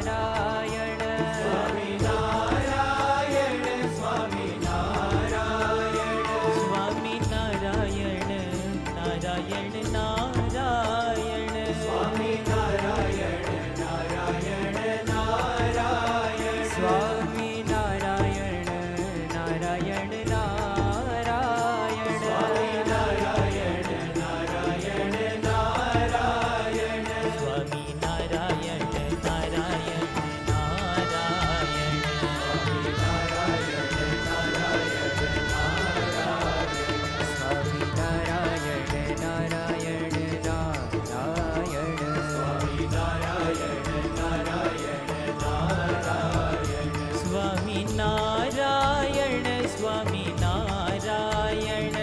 Swaminarayan Swaminarayan Swaminarayan Swaminarayan Narayan Narayan Swaminarayan Narayan Narayan Swaminarayan Narayan Narayan Swaminarayan Narayan Narayan Swaminarayan Narayan Swaminarayan Swaminarayan Swaminarayan Swaminarayan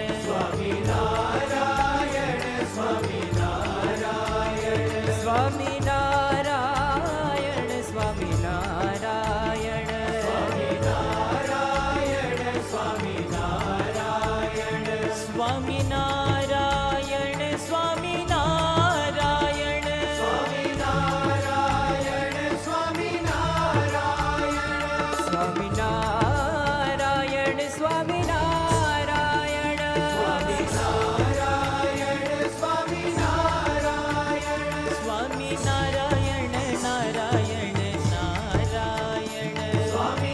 Swaminarayan Swaminarayan Swaminarayan Swaminarayan Swaminarayan Swaminarayan Swaminarayan Swaminarayan Swaminarayan Swaminarayan Swaminarayan Swaminarayan Narayan Narayan Swaminarayan Narayan Narayan Swaminarayan Narayan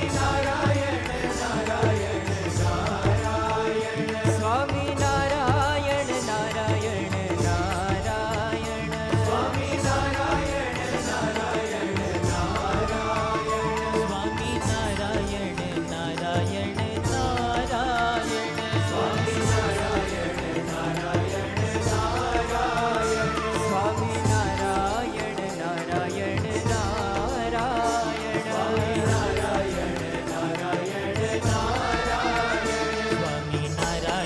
Narayan Swaminarayan Narayan Narayan Swaminarayan Narayan Narayan Swaminarayan Narayan Narayan Swaminarayan Narayan Narayan Swaminarayan Narayan Narayan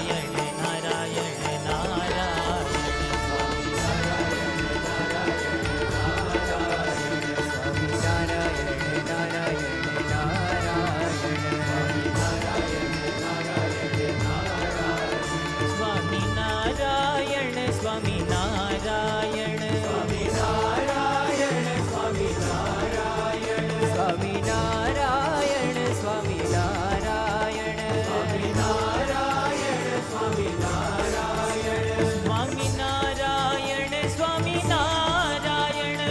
Swaminarayan Narayan Swaminarayan Swaminarayan Swaminarayan Swaminarayan Swaminarayan Swaminarayan Swaminarayan Swaminarayan Swaminarayan Swaminarayan Swaminarayan Swaminarayan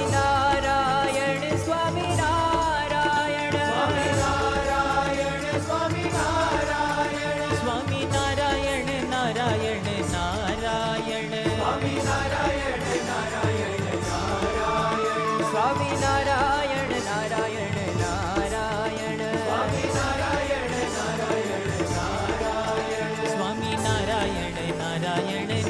Swaminarayan Swaminarayan Swaminarayan Swaminarayan Swaminarayan Narayan Narayan Swaminarayan Narayan Narayan Swaminarayan Narayan Narayan Swaminarayan Narayan Narayan Swaminarayan Narayan